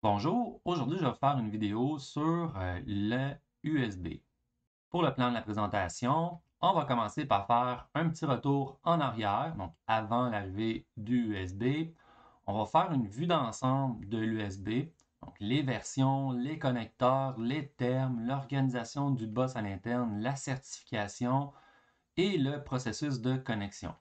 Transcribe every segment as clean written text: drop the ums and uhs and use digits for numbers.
Bonjour, aujourd'hui je vais faire une vidéo sur le USB. Pour le plan de la présentation, on va commencer par faire un petit retour en arrière, donc avant l'arrivée du USB. On va faire une vue d'ensemble de l'USB, donc les versions, les connecteurs, les termes, l'organisation du bus à l'interne, la certification et le processus de connexion.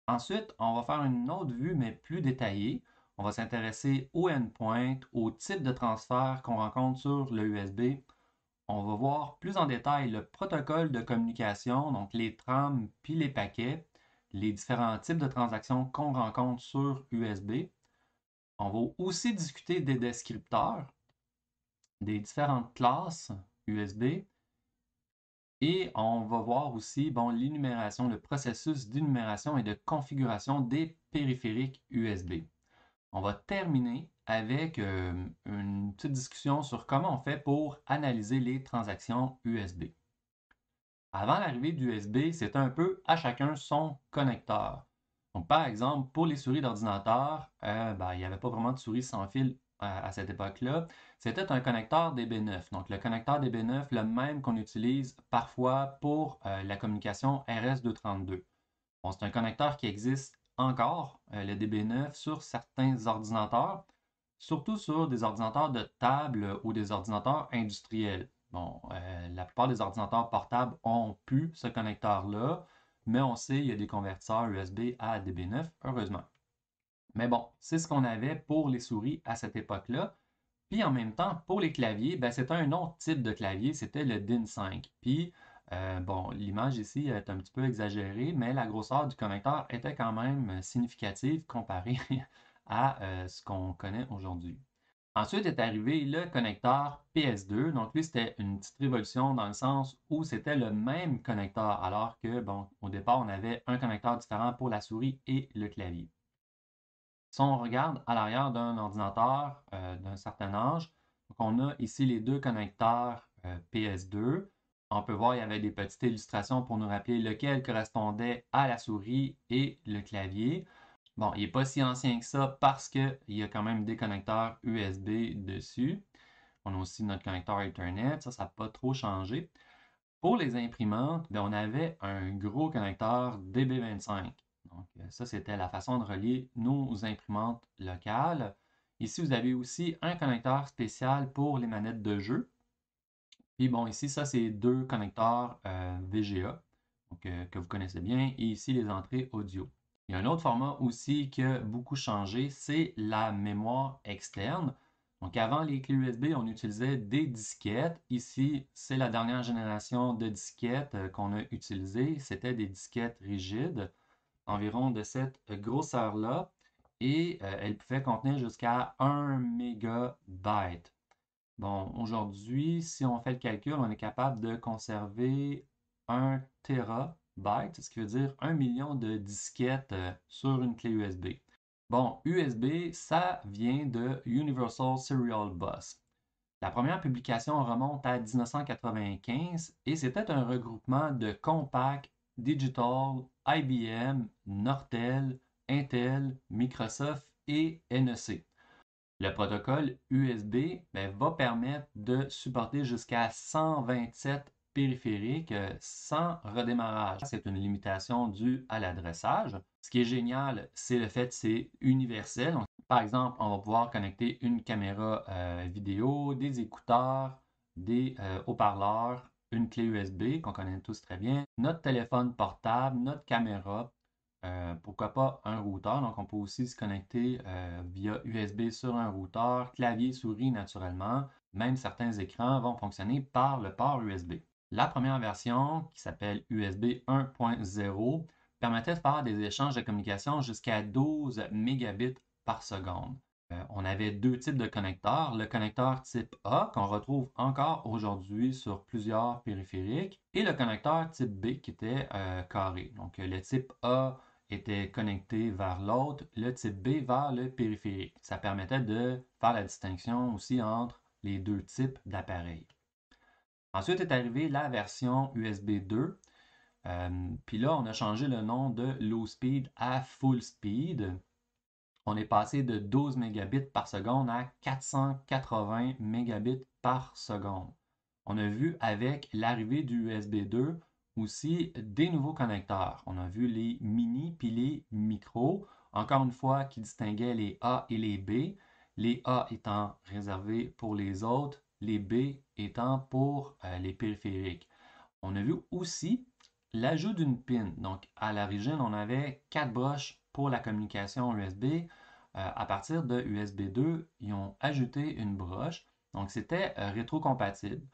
Ensuite, on va faire une autre vue, mais plus détaillée. On va s'intéresser au endpoint, au type de transfert qu'on rencontre sur le USB. On va voir plus en détail le protocole de communication, donc les trames puis les paquets, les différents types de transactions qu'on rencontre sur USB. On va aussi discuter des descripteurs, des différentes classes USB. Et on va voir aussi l'énumération, le processus d'énumération et de configuration des périphériques USB. On va terminer avec une petite discussion sur comment on fait pour analyser les transactions USB. Avant l'arrivée du USB, c'était un peu à chacun son connecteur. Donc, par exemple, pour les souris d'ordinateur, il n'y avait pas vraiment de souris sans fil à cette époque-là. C'était un connecteur DB9. Donc, le connecteur DB9, le même qu'on utilise parfois pour la communication RS-232. Bon, c'est un connecteur qui existe encore, le DB9, sur certains ordinateurs, surtout sur des ordinateurs de table ou des ordinateurs industriels. Bon, la plupart des ordinateurs portables ont pu ce connecteur-là, mais on sait qu'il y a des convertisseurs USB à DB9, heureusement. Mais bon, c'est ce qu'on avait pour les souris à cette époque-là. Puis en même temps, pour les claviers, c'était un autre type de clavier, c'était le DIN5. Puis, l'image ici est un petit peu exagérée, mais la grosseur du connecteur était quand même significative comparée à ce qu'on connaît aujourd'hui. Ensuite est arrivé le connecteur PS2. Donc lui, c'était une petite révolution dans le sens où c'était le même connecteur, alors que, au départ, on avait un connecteur différent pour la souris et le clavier. Si on regarde à l'arrière d'un ordinateur d'un certain âge, donc on a ici les deux connecteurs PS2. On peut voir qu'il y avait des petites illustrations pour nous rappeler lequel correspondait à la souris et le clavier. Bon, il n'est pas si ancien que ça parce qu'il y a quand même des connecteurs USB dessus. On a aussi notre connecteur Ethernet, ça n'a pas trop changé. Pour les imprimantes, on avait un gros connecteur DB25. Donc, ça, c'était la façon de relier nos imprimantes locales. Ici, vous avez aussi un connecteur spécial pour les manettes de jeu. Puis bon, ici, ça, c'est deux connecteurs VGA, donc, que vous connaissez bien. Et ici, les entrées audio. Il y a un autre format aussi qui a beaucoup changé, c'est la mémoire externe. Donc avant les clés USB, on utilisait des disquettes. Ici, c'est la dernière génération de disquettes qu'on a utilisées. C'était des disquettes rigides, environ de cette grosseur-là. Et elles pouvaient contenir jusqu'à 1 mégabyte. Bon, aujourd'hui, si on fait le calcul, on est capable de conserver 1 terabyte, ce qui veut dire 1 million de disquettes sur une clé USB. Bon, USB, ça vient de Universal Serial Bus. La première publication remonte à 1995 et c'était un regroupement de Compaq, Digital, IBM, Nortel, Intel, Microsoft et NEC. Le protocole USB va permettre de supporter jusqu'à 127 périphériques sans redémarrage. C'est une limitation due à l'adressage. Ce qui est génial, c'est le fait que c'est universel. Donc, par exemple, on va pouvoir connecter une caméra vidéo, des écouteurs, des haut-parleurs, une clé USB qu'on connaît tous très bien, notre téléphone portable, notre caméra, pourquoi pas un routeur. Donc, on peut aussi se connecter via USB sur un routeur, clavier, souris naturellement. Même certains écrans vont fonctionner par le port USB. La première version, qui s'appelle USB 1.0, permettait de faire des échanges de communication jusqu'à 12 mégabits par seconde. On avait deux types de connecteurs. Le connecteur type A, qu'on retrouve encore aujourd'hui sur plusieurs périphériques, et le connecteur type B, qui était carré. Donc, le type A était connecté vers l'autre, le type B vers le périphérique. Ça permettait de faire la distinction aussi entre les deux types d'appareils. Ensuite est arrivée la version USB 2. Puis là, on a changé le nom de Low Speed à Full Speed. on est passé de 12 mégabits par seconde à 480 mégabits par seconde. On a vu avec l'arrivée du USB 2 aussi des nouveaux connecteurs. On a vu les mini puis les micros, encore une fois, qui distinguaient les A et les B. Les A étant réservés pour les autres, les B étant pour les périphériques. On a vu aussi l'ajout d'une pin. Donc, à l'origine, on avait 4 broches pour la communication USB. À partir de USB 2, ils ont ajouté une broche. Donc, c'était rétrocompatible.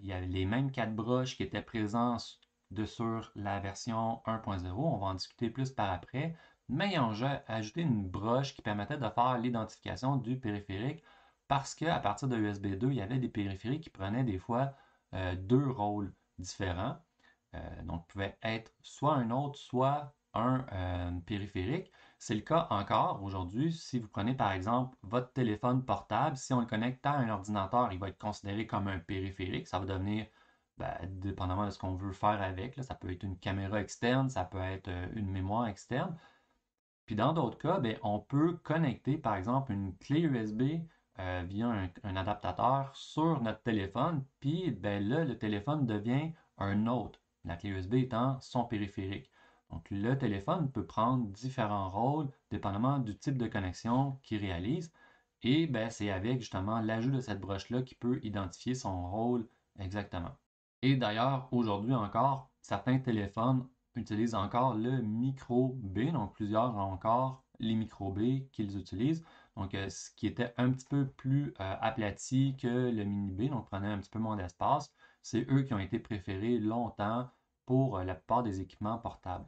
Il y avait les mêmes 4 broches qui étaient présentes sur la version 1.0. On va en discuter plus par après. Mais ils ont ajouté une broche qui permettait de faire l'identification du périphérique parce qu'à partir de USB 2, il y avait des périphériques qui prenaient des fois deux rôles différents. Donc, pouvait être soit un autre, soit un périphérique. C'est le cas encore aujourd'hui. Si vous prenez par exemple votre téléphone portable, si on le connecte à un ordinateur, il va être considéré comme un périphérique. Ça va devenir, dépendamment de ce qu'on veut faire avec, là, ça peut être une caméra externe, ça peut être une mémoire externe. Puis dans d'autres cas, on peut connecter par exemple une clé USB via un adaptateur sur notre téléphone, puis là, le téléphone devient un autre, la clé USB étant son périphérique. Donc le téléphone peut prendre différents rôles dépendamment du type de connexion qu'il réalise, et c'est avec justement l'ajout de cette broche-là qu'il peut identifier son rôle exactement. Et d'ailleurs, aujourd'hui encore, certains téléphones utilisent encore le micro B, donc plusieurs ont encore les micro B qu'ils utilisent. Donc, ce qui était un petit peu plus aplati que le mini B, donc prenait un petit peu moins d'espace. C'est eux qui ont été préférés longtemps pour la plupart des équipements portables.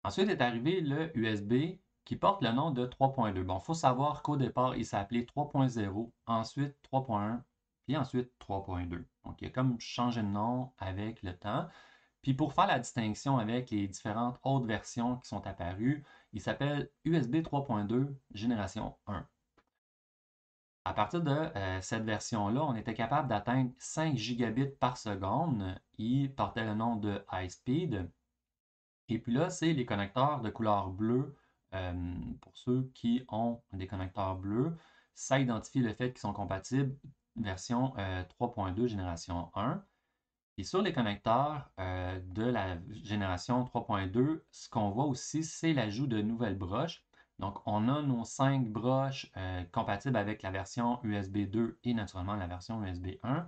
Ensuite est arrivé le USB qui porte le nom de 3.2. Bon, il faut savoir qu'au départ, il s'appelait 3.0, ensuite 3.1, puis ensuite 3.2. Donc, il a comme changé de nom avec le temps. Puis pour faire la distinction avec les différentes autres versions qui sont apparues, il s'appelle USB 3.2 génération 1. À partir de cette version-là, on était capable d'atteindre 5 gigabits par seconde. Il portait le nom de High Speed. Et puis là, c'est les connecteurs de couleur bleue. Pour ceux qui ont des connecteurs bleus, ça identifie le fait qu'ils sont compatibles version 3.2 génération 1. Et sur les connecteurs de la génération 3.2, ce qu'on voit aussi, c'est l'ajout de nouvelles broches. Donc, on a nos 5 broches compatibles avec la version USB 2 et naturellement la version USB 1.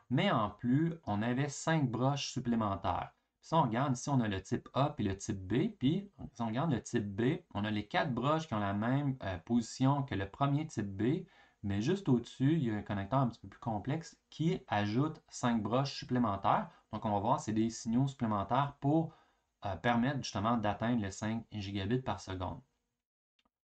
Mais en plus, on avait 5 broches supplémentaires. Si on regarde ici, on a le type A et le type B. Puis, si on regarde le type B, on a les 4 broches qui ont la même position que le premier type B. Mais juste au-dessus, il y a un connecteur un petit peu plus complexe qui ajoute 5 broches supplémentaires. Donc, on va voir, c'est des signaux supplémentaires pour permettre justement d'atteindre les 5 gigabits par seconde.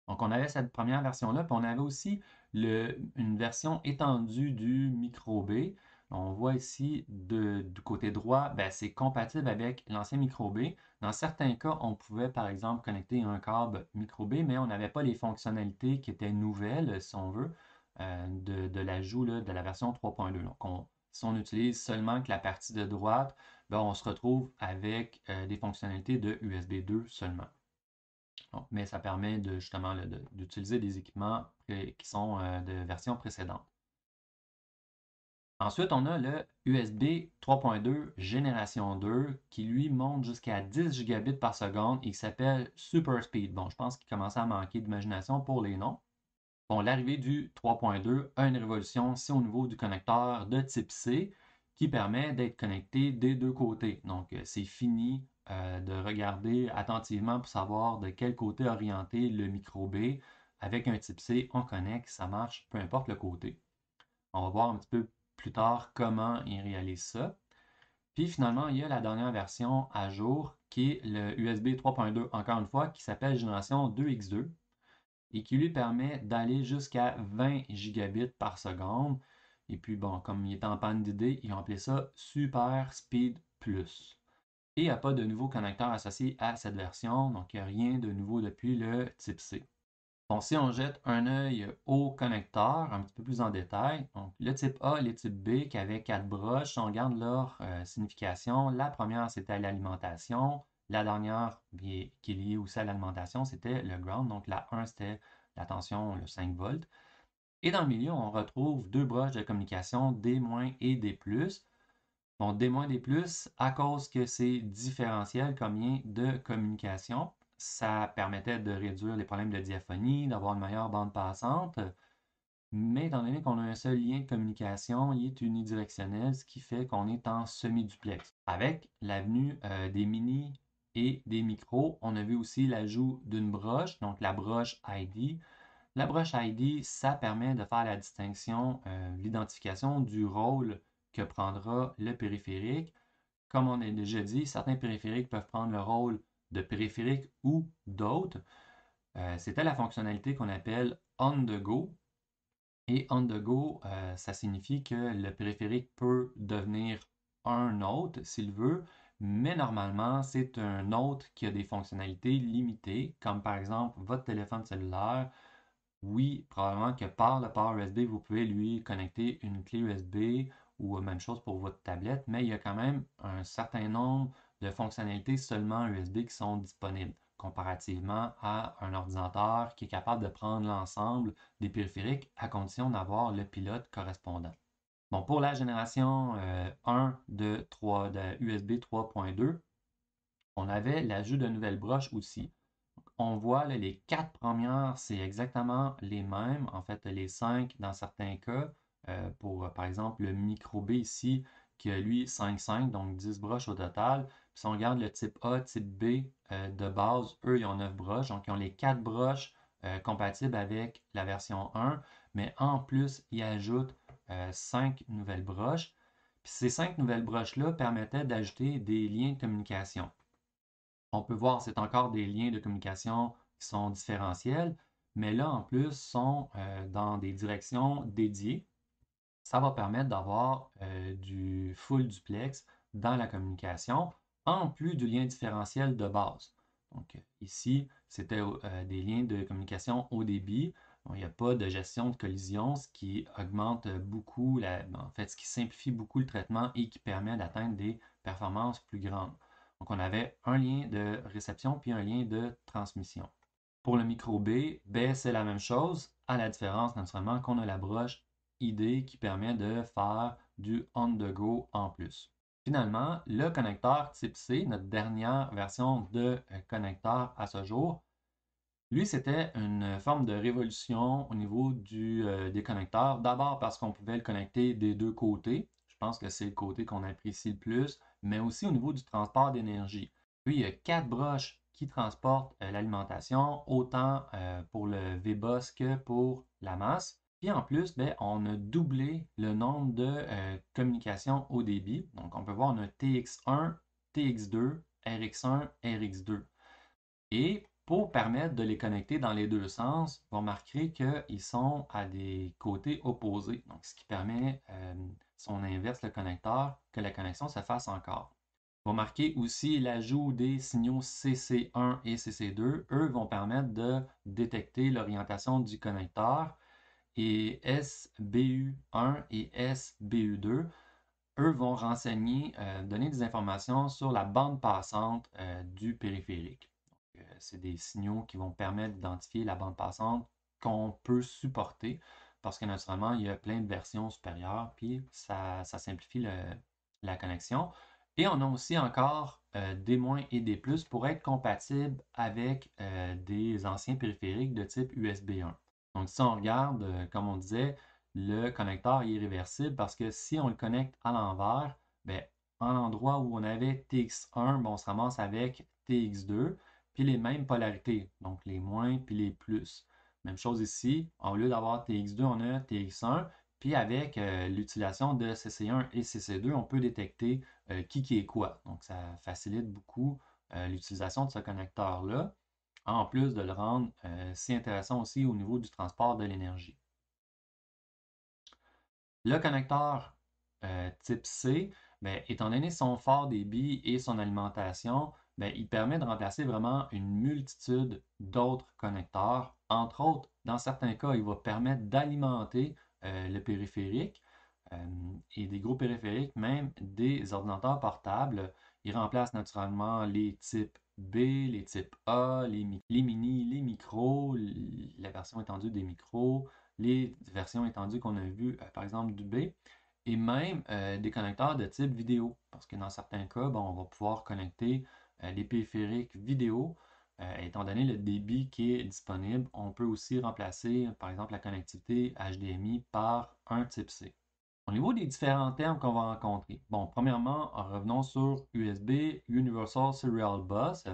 Donc, on avait cette première version-là, puis on avait aussi une version étendue du micro B. On voit ici du côté droit, c'est compatible avec l'ancien micro B. Dans certains cas, on pouvait par exemple connecter un câble micro B, mais on n'avait pas les fonctionnalités qui étaient nouvelles, si on veut, de l'ajout de la version 3.2. Donc, si on utilise seulement que la partie de droite, on se retrouve avec des fonctionnalités de USB 2 seulement. Donc, mais ça permet justement d'utiliser des équipements qui sont de version précédente. Ensuite, on a le USB 3.2 génération 2 qui lui monte jusqu'à 10 gigabits par seconde et qui s'appelle Super Speed. Bon, je pense qu'il commençait à manquer d'imagination pour les noms. Bon, l'arrivée du 3.2 a une révolution, c'est au niveau du connecteur de type C qui permet d'être connecté des deux côtés. Donc, c'est fini de regarder attentivement pour savoir de quel côté orienter le micro B. Avec un type C, on connecte, ça marche, peu importe le côté. On va voir un petit peu plus tard comment il réalise ça. Puis finalement, il y a la dernière version à jour qui est le USB 3.2, encore une fois, qui s'appelle génération 2X2 et qui lui permet d'aller jusqu'à 20 gigabits par seconde. Et puis bon, comme il est en panne d'idées, ils ont appelé ça Super Speed Plus. Et il n'y a pas de nouveau connecteur associé à cette version, donc il n'y a rien de nouveau depuis le type C. Bon, si on jette un œil au connecteur un petit peu plus en détail, donc le type A et le type B qui avaient 4 broches, si on regarde leur signification, la première c'était l'alimentation, La dernière qui est liée aussi à l'alimentation, c'était le ground. Donc la 1, c'était la tension, le 5 volts. Et dans le milieu, on retrouve deux broches de communication, D- et D+. Bon, D-, D+, à cause que c'est différentiel comme lien de communication, ça permettait de réduire les problèmes de diaphonie, d'avoir une meilleure bande passante. Mais étant donné qu'on a un seul lien de communication, il est unidirectionnel, ce qui fait qu'on est en semi-duplex. Avec l'avenue des mini et des micros, on a vu aussi l'ajout d'une broche, donc la broche ID. La broche ID, ça permet de faire la distinction, l'identification du rôle que prendra le périphérique. Comme on a déjà dit, certains périphériques peuvent prendre le rôle de périphérique ou d'autres. C'était la fonctionnalité qu'on appelle on the go. Et on the go, ça signifie que le périphérique peut devenir un hôte s'il veut, mais normalement, c'est un hôte qui a des fonctionnalités limitées, comme par exemple votre téléphone cellulaire. Oui, probablement que par le port USB, vous pouvez lui connecter une clé USB ou même chose pour votre tablette, mais il y a quand même un certain nombre de fonctionnalités seulement USB qui sont disponibles comparativement à un ordinateur qui est capable de prendre l'ensemble des périphériques à condition d'avoir le pilote correspondant. Bon, pour la génération 1 de USB 3.2, on avait l'ajout de nouvelles broches aussi. On voit là, les quatre premières, c'est exactement les mêmes. En fait, les cinq dans certains cas. Pour, par exemple, le micro B ici, qui a lui 5, donc 10 broches au total. Puis si on regarde le type A, type B de base, eux, ils ont 9 broches. Donc, ils ont les 4 broches compatibles avec la version 1. Mais en plus, ils ajoutent 5 nouvelles broches. Puis ces 5 nouvelles broches-là permettaient d'ajouter des liens de communication. On peut voir, c'est encore des liens de communication qui sont différentiels, mais là, en plus, sont dans des directions dédiées. Ça va permettre d'avoir du full duplex dans la communication, en plus du lien différentiel de base. Donc, ici, c'était des liens de communication haut débit. Bon, il n'y a pas de gestion de collision, ce qui augmente beaucoup, en fait, ce qui simplifie beaucoup le traitement et qui permet d'atteindre des performances plus grandes. Donc, on avait un lien de réception puis un lien de transmission. Pour le micro B, c'est la même chose, à la différence naturellement qu'on a la broche ID qui permet de faire du on-the-go en plus. Finalement, le connecteur type C, notre dernière version de connecteur à ce jour, lui, c'était une forme de révolution au niveau des connecteurs. D'abord parce qu'on pouvait le connecter des deux côtés. Je pense que c'est le côté qu'on apprécie le plus, mais aussi au niveau du transport d'énergie. Puis, il y a 4 broches qui transportent l'alimentation, autant pour le VBus que pour la masse. Puis en plus, on a doublé le nombre de communications haut débit. Donc, on peut voir, on a TX1, TX2, RX1, RX2. Et pour permettre de les connecter dans les deux sens, vous remarquerez qu'ils sont à des côtés opposés. Donc, ce qui permet, si on inverse le connecteur, que la connexion se fasse encore. Vous remarquez aussi l'ajout des signaux CC1 et CC2. Eux vont permettre de détecter l'orientation du connecteur. Et SBU1 et SBU2, eux vont renseigner, donner des informations sur la bande passante du périphérique. C'est des signaux qui vont permettre d'identifier la bande passante qu'on peut supporter parce que naturellement, il y a plein de versions supérieures, puis ça simplifie la connexion. Et on a aussi encore des- et des plus pour être compatibles avec des anciens périphériques de type USB 1. Donc, si on regarde, comme on disait, le connecteur est réversible parce que si on le connecte à l'envers, ben, en l'endroit où on avait TX1, on se ramasse avec TX2, puis les mêmes polarités, donc les moins puis les plus. Même chose ici, au lieu d'avoir TX2, on a TX1, puis avec l'utilisation de CC1 et CC2, on peut détecter qui est quoi. Donc, ça facilite beaucoup l'utilisation de ce connecteur-là, en plus de le rendre si intéressant aussi au niveau du transport de l'énergie. Le connecteur type C, étant donné son fort débit et son alimentation, il permet de remplacer vraiment une multitude d'autres connecteurs. Entre autres, dans certains cas, il va permettre d'alimenter le périphérique et des gros périphériques, même des ordinateurs portables. Il remplace naturellement les types B, les types A, les mini, les micros, la version étendue des micros, les versions étendues qu'on a vues, par exemple du B, et même des connecteurs de type vidéo, parce que dans certains cas, bon, on va pouvoir connecter les périphériques vidéo. Étant donné le débit qui est disponible, on peut aussi remplacer, par exemple, la connectivité HDMI par un type C. Au niveau des différents termes qu'on va rencontrer, bon, premièrement, revenons sur USB, Universal Serial Bus.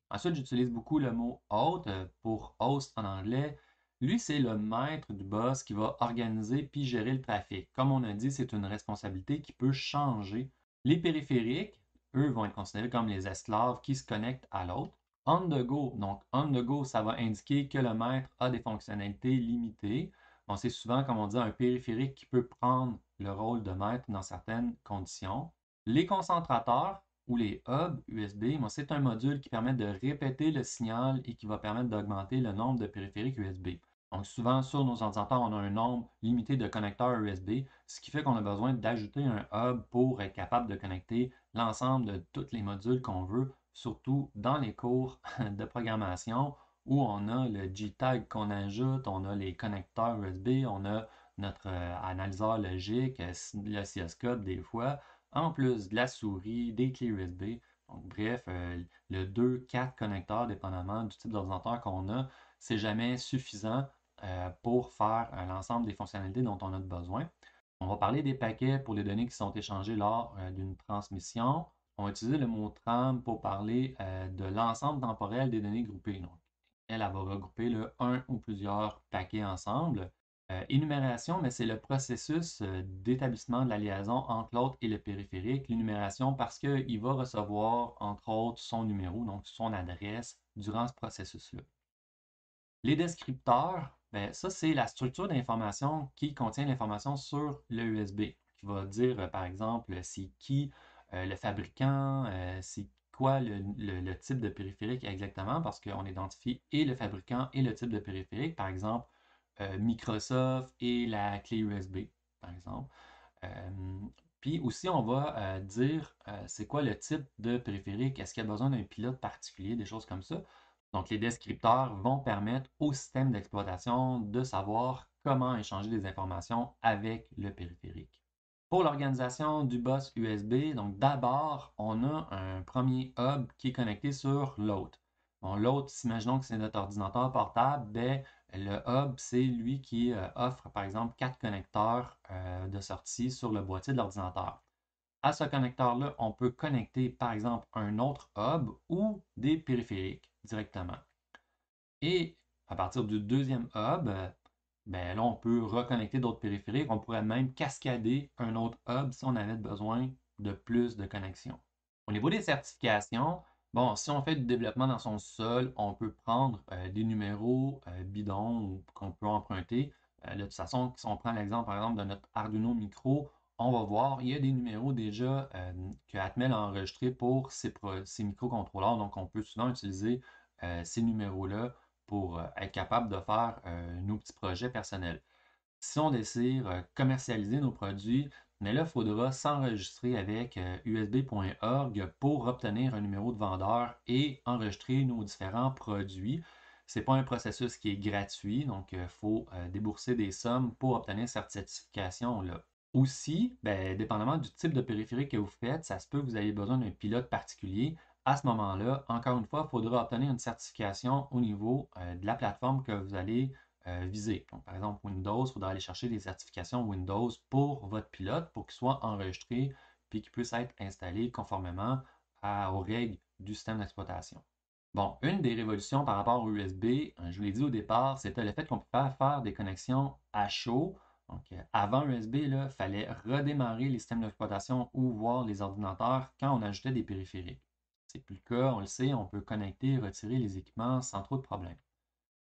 Ensuite, j'utilise beaucoup le mot host pour host en anglais. Lui, c'est le maître du bus qui va organiser puis gérer le trafic. Comme on a dit, c'est une responsabilité qui peut changer. Les périphériques, eux, vont être considérés comme les esclaves qui se connectent à l'autre. On the go, donc on the go, ça va indiquer que le maître a des fonctionnalités limitées. On sait souvent, comme on dit, un périphérique qui peut prendre le rôle de maître dans certaines conditions. Les concentrateurs ou les hubs USB, c'est un module qui permet de répéter le signal et qui va permettre d'augmenter le nombre de périphériques USB. Donc souvent sur nos ordinateurs, on a un nombre limité de connecteurs USB, ce qui fait qu'on a besoin d'ajouter un hub pour être capable de connecter l'ensemble de tous les modules qu'on veut, surtout dans les cours de programmation où on a le JTAG qu'on ajoute, on a les connecteurs USB, on a notre analyseur logique, l'oscilloscope des fois, en plus de la souris, des clés USB. Donc, bref, le 2, 4 connecteurs, dépendamment du type d'ordinateur qu'on a, c'est jamais suffisant pour faire l'ensemble des fonctionnalités dont on a besoin. On va parler des paquets pour les données qui sont échangées lors d'une transmission. On va utiliser le mot tram pour parler de l'ensemble temporel des données groupées. Donc, elle va regrouper un ou plusieurs paquets ensemble. Énumération, mais c'est le processus d'établissement de la liaison entre l'autre et le périphérique. L'énumération parce qu'il va recevoir, entre autres, son numéro, donc son adresse, durant ce processus-là. Les descripteurs, ben, ça, c'est la structure d'information qui contient l'information sur le USB, qui va dire, par exemple, c'est qui le fabricant, c'est quoi le type de périphérique exactement, parce qu'on identifie et le fabricant et le type de périphérique, par exemple, Microsoft et la clé USB, par exemple. Puis aussi, on va dire c'est quoi le type de périphérique, est-ce qu'il y a besoin d'un pilote particulier, des choses comme ça. Donc, les descripteurs vont permettre au système d'exploitation de savoir comment échanger des informations avec le périphérique. Pour l'organisation du bus USB, donc d'abord, on a un premier hub qui est connecté sur l'autre. Bon, l'autre, imaginons que c'est notre ordinateur portable, ben, le hub, c'est lui qui offre, par exemple, 4 connecteurs de sortie sur le boîtier de l'ordinateur. À ce connecteur-là, on peut connecter, par exemple, un autre hub ou des périphériques directement. Et à partir du deuxième hub, ben là, on peut reconnecter d'autres périphériques. On pourrait même cascader un autre hub si on avait besoin de plus de connexions. Au niveau des certifications, bon, si on fait du développement dans son sol, on peut prendre des numéros bidons ou qu'on peut emprunter. De toute façon, si on prend l'exemple, par exemple, de notre Arduino Micro, on va voir, il y a des numéros déjà que Atmel a enregistrés pour ces microcontrôleurs. Donc, on peut souvent utiliser ces numéros-là pour être capable de faire nos petits projets personnels. Si on désire commercialiser nos produits, mais là, il faudra s'enregistrer avec usb.org pour obtenir un numéro de vendeur et enregistrer nos différents produits. Ce n'est pas un processus qui est gratuit, donc il faut débourser des sommes pour obtenir cette certification-là. Aussi, ben, dépendamment du type de périphérique que vous faites, ça se peut que vous ayez besoin d'un pilote particulier. À ce moment-là, encore une fois, il faudra obtenir une certification au niveau de la plateforme que vous allez viser. Donc, par exemple, Windows, il faudra aller chercher des certifications Windows pour votre pilote pour qu'il soit enregistré puis qu'il puisse être installé conformément aux règles du système d'exploitation. Bon, une des révolutions par rapport au USB, je vous l'ai dit au départ, c'était le fait qu'on pouvait faire des connexions à chaud. Donc, avant USB, il fallait redémarrer les systèmes d'exploitation ou voir les ordinateurs quand on ajoutait des périphériques. C'est plus le cas, on le sait, on peut connecter et retirer les équipements sans trop de problèmes.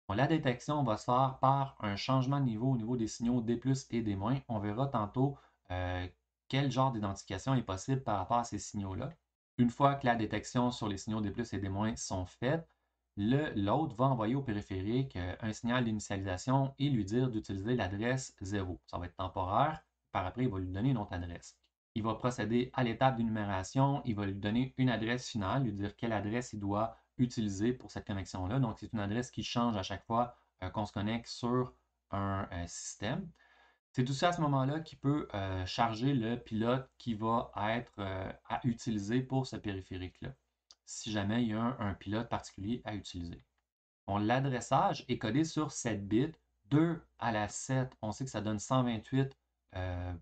Bon, la détection va se faire par un changement de niveau au niveau des signaux D+ et D-. On verra tantôt quel genre d'identification est possible par rapport à ces signaux-là. Une fois que la détection sur les signaux D+ et D- sont faites, l'autre va envoyer au périphérique un signal d'initialisation et lui dire d'utiliser l'adresse 0. Ça va être temporaire. Par après, il va lui donner une autre adresse. il va procéder à l'étape d'énumération, il va lui donner une adresse finale, lui dire quelle adresse il doit utiliser pour cette connexion-là. Donc, c'est une adresse qui change à chaque fois qu'on se connecte sur un système. C'est aussi à ce moment-là qu'il peut charger le pilote qui va être à utiliser pour ce périphérique-là, si jamais il y a un pilote particulier à utiliser. Bon, l'adressage est codé sur 7 bits, 2 à la 7, on sait que ça donne 128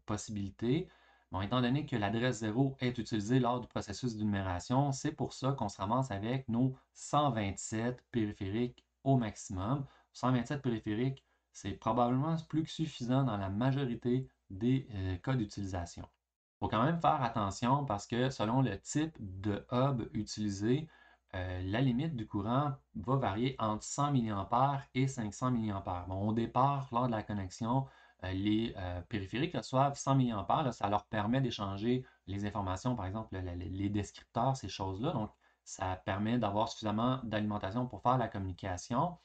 possibilités. Bon, étant donné que l'adresse 0 est utilisée lors du processus d'énumération, c'est pour ça qu'on se ramasse avec nos 127 périphériques au maximum. 127 périphériques, c'est probablement plus que suffisant dans la majorité des cas d'utilisation. Il faut quand même faire attention parce que selon le type de hub utilisé, la limite du courant va varier entre 100 mA et 500 mA. Bon, au départ, lors de la connexion, les périphériques reçoivent 100 mA. Là, ça leur permet d'échanger les informations, par exemple les descripteurs, ces choses-là. Donc, ça permet d'avoir suffisamment d'alimentation pour faire la communication.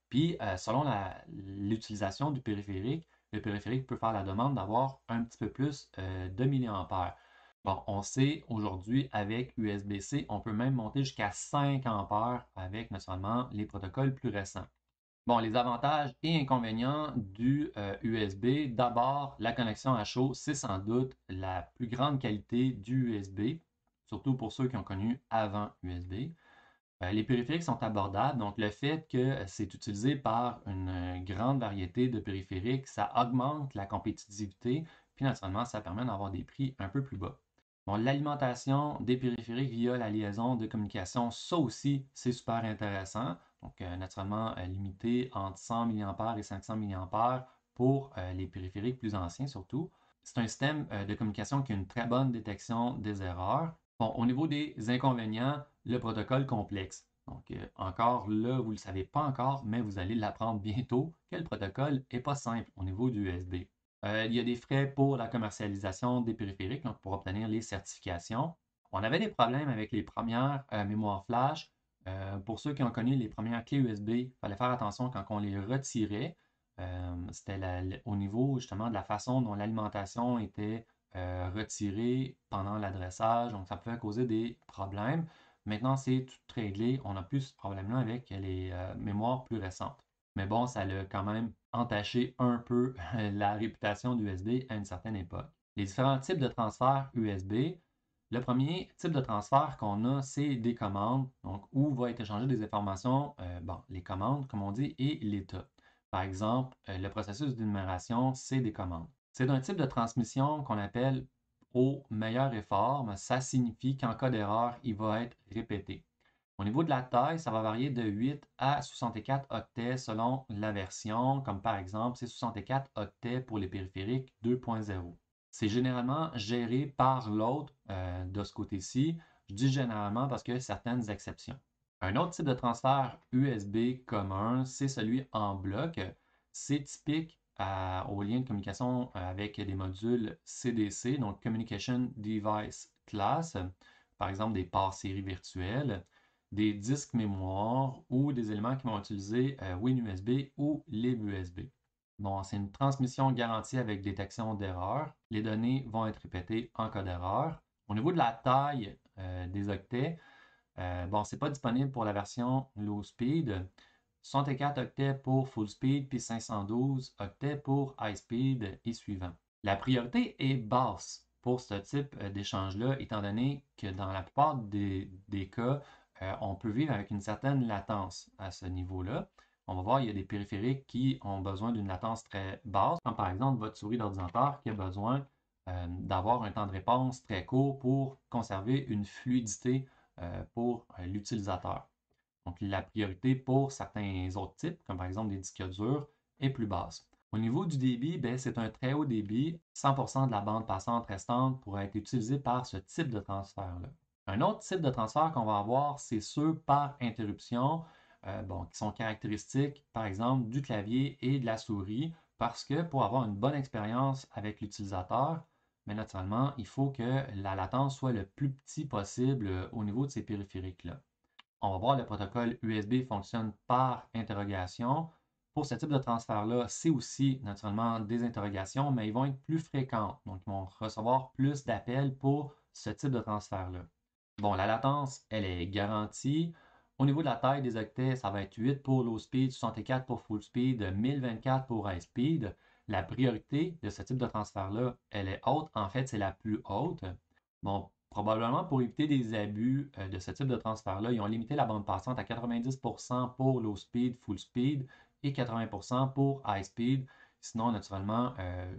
Puis, selon l'utilisation du périphérique, le périphérique peut faire la demande d'avoir un petit peu plus de milliampères. Bon, on sait aujourd'hui avec USB-C, on peut même monter jusqu'à 5 ampères avec naturellement les protocoles plus récents. Bon, les avantages et inconvénients du USB. D'abord, la connexion à chaud, c'est sans doute la plus grande qualité du USB, surtout pour ceux qui ont connu avant USB. Les périphériques sont abordables, donc le fait que c'est utilisé par une grande variété de périphériques, ça augmente la compétitivité, puis naturellement, ça permet d'avoir des prix un peu plus bas. Bon, l'alimentation des périphériques via la liaison de communication, ça aussi, c'est super intéressant. Donc, naturellement, limité entre 100 mA et 500 mA pour les périphériques plus anciens surtout. C'est un système de communication qui a une très bonne détection des erreurs. Bon, au niveau des inconvénients, le protocole complexe. Donc, encore là, vous ne le savez pas encore, mais vous allez l'apprendre bientôt que le protocole n'est pas simple au niveau du USB. Il y a des frais pour la commercialisation des périphériques, donc pour obtenir les certifications. On avait des problèmes avec les premières mémoires flash. Pour ceux qui ont connu les premières clés USB, il fallait faire attention quand on les retirait. C'était au niveau justement de la façon dont l'alimentation était retirée pendant l'adressage, donc ça pouvait causer des problèmes. Maintenant, c'est tout réglé. On n'a plus ce problème-là avec les mémoires plus récentes. Mais bon, ça a quand même entaché un peu la réputation d'USB à une certaine époque. Les différents types de transferts USB. Le premier type de transfert qu'on a, c'est des commandes, donc où va être échangé des informations, bon, les commandes, comme on dit, et l'état. Par exemple, le processus d'énumération, c'est des commandes. C'est un type de transmission qu'on appelle au meilleur effort, mais ça signifie qu'en cas d'erreur, il va être répété. Au niveau de la taille, ça va varier de 8 à 64 octets selon la version, comme par exemple, c'est 64 octets pour les périphériques 2.0. C'est généralement géré par l'autre de ce côté-ci. Je dis généralement parce qu'il y a certaines exceptions. Un autre type de transfert USB commun, c'est celui en bloc. C'est typique aux liens de communication avec des modules CDC, donc Communication Device Class, par exemple des ports série virtuels, des disques mémoire ou des éléments qui vont utiliser WinUSB ou LibUSB. Bon, c'est une transmission garantie avec détection d'erreur. Les données vont être répétées en cas d'erreur. Au niveau de la taille des octets, bon, c'est pas disponible pour la version low speed. 64 octets pour full speed, puis 512 octets pour high speed et suivant. La priorité est basse pour ce type d'échange-là, étant donné que dans la plupart des cas, on peut vivre avec une certaine latence à ce niveau-là. On va voir, il y a des périphériques qui ont besoin d'une latence très basse, comme par exemple votre souris d'ordinateur qui a besoin d'avoir un temps de réponse très court pour conserver une fluidité pour l'utilisateur. Donc, la priorité pour certains autres types, comme par exemple des disques durs, est plus basse. Au niveau du débit, c'est un très haut débit. 100% de la bande passante restante pourrait être utilisée par ce type de transfert-là. Un autre type de transfert qu'on va avoir, c'est ceux par interruption, qui sont caractéristiques, par exemple, du clavier et de la souris, parce que pour avoir une bonne expérience avec l'utilisateur, mais naturellement, il faut que la latence soit le plus petit possible au niveau de ces périphériques-là. On va voir le protocole USB fonctionne par interrogation. Pour ce type de transfert-là, c'est aussi naturellement des interrogations, mais ils vont être plus fréquents. Donc, ils vont recevoir plus d'appels pour ce type de transfert-là. Bon, la latence, elle est garantie. Au niveau de la taille des octets, ça va être 8 pour low speed, 64 pour full speed, 1024 pour high speed. La priorité de ce type de transfert-là, elle est haute. En fait, c'est la plus haute. Bon, probablement pour éviter des abus de ce type de transfert-là, ils ont limité la bande passante à 90% pour low speed, full speed et 80% pour high speed. Sinon, naturellement,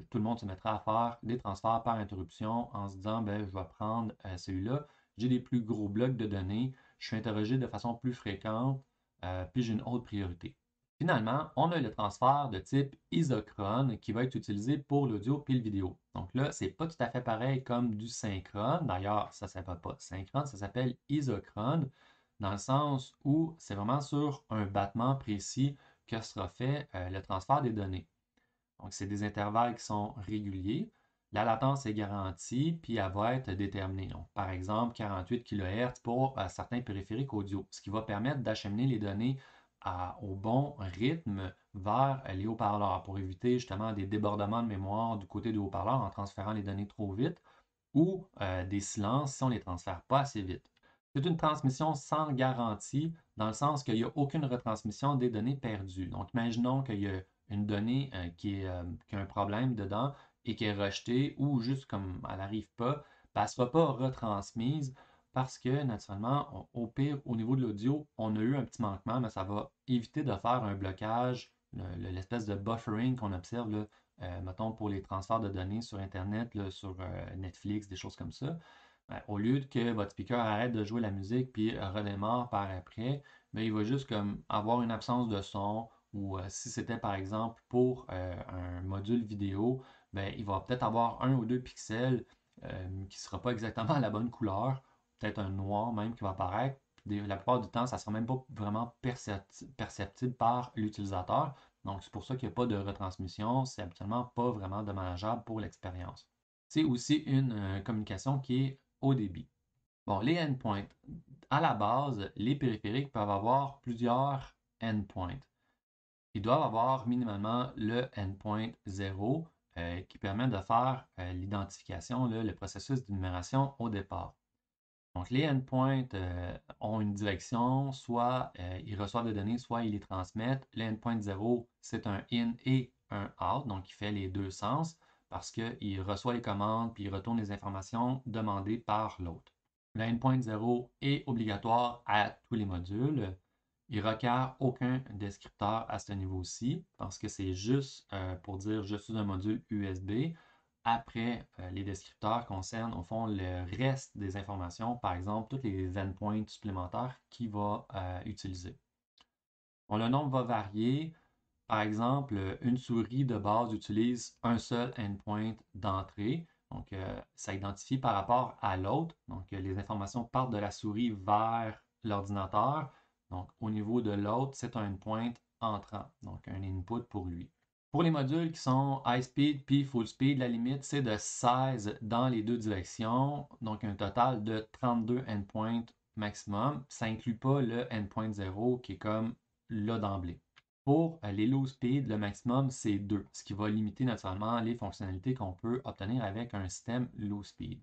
tout le monde se mettra à faire des transferts par interruption en se disant, ben, je vais prendre celui-là. J'ai des plus gros blocs de données, je suis interrogé de façon plus fréquente, puis j'ai une haute priorité. Finalement, on a le transfert de type isochrone qui va être utilisé pour l'audio puis le vidéo. Donc là, c'est pas tout à fait pareil comme du synchrone. D'ailleurs, ça ne s'appelle pas synchrone, ça s'appelle isochrone, dans le sens où c'est vraiment sur un battement précis que sera fait le transfert des données. Donc, c'est des intervalles qui sont réguliers. La latence est garantie, puis elle va être déterminée. Donc, par exemple, 48 kHz pour certains périphériques audio, ce qui va permettre d'acheminer les données au bon rythme vers les haut-parleurs pour éviter justement des débordements de mémoire du côté du haut-parleur en transférant les données trop vite ou des silences si on ne les transfère pas assez vite. C'est une transmission sans garantie dans le sens qu'il n'y a aucune retransmission des données perdues. Donc, imaginons qu'il y a une donnée qui a un problème dedans et qui est rejetée ou juste comme elle n'arrive pas, ben, elle ne sera pas retransmise parce que naturellement, au pire, au niveau de l'audio, on a eu un petit manquement, mais ça va éviter de faire un blocage, l'espèce de buffering qu'on observe là, mettons pour les transferts de données sur Internet, là, sur Netflix, des choses comme ça. Ben, au lieu que votre speaker arrête de jouer la musique puis redémarre par après, ben, il va juste comme avoir une absence de son ou si c'était par exemple pour un module vidéo, ben, il va peut-être avoir 1 ou 2 pixels qui ne sera pas exactement à la bonne couleur, peut-être un noir même qui va apparaître. La plupart du temps, ça ne sera même pas vraiment perceptible par l'utilisateur. Donc, c'est pour ça qu'il n'y a pas de retransmission. C'est habituellement pas vraiment dommageable pour l'expérience. C'est aussi une communication qui est haut débit. Bon, les endpoints. À la base, les périphériques peuvent avoir plusieurs endpoints. Ils doivent avoir minimalement le endpoint 0 qui permet de faire l'identification, le processus d'énumération au départ. Donc, les endpoints ont une direction, soit ils reçoivent des données, soit ils les transmettent. Le endpoint 0, c'est un in et un out, donc il fait les deux sens parce qu'il reçoit les commandes puis il retourne les informations demandées par l'autre. Le endpoint 0 est obligatoire à tous les modules. Il ne requiert aucun descripteur à ce niveau-ci parce que c'est juste pour dire je suis un module USB. Après, les descripteurs concernent au fond le reste des informations, par exemple, tous les endpoints supplémentaires qu'il va utiliser. Bon, le nombre va varier. Par exemple, une souris de base utilise un seul endpoint d'entrée. Donc, ça identifie par rapport à l'autre. Donc, les informations partent de la souris vers l'ordinateur. Donc, au niveau de l'autre, c'est un endpoint entrant. Donc, un input pour lui. Pour les modules qui sont high speed puis full speed, la limite c'est de 16 dans les deux directions, donc un total de 32 endpoints maximum. Ça inclut pas le endpoint 0 qui est comme là d'emblée. Pour les low speed, le maximum c'est 2, ce qui va limiter naturellement les fonctionnalités qu'on peut obtenir avec un système low speed.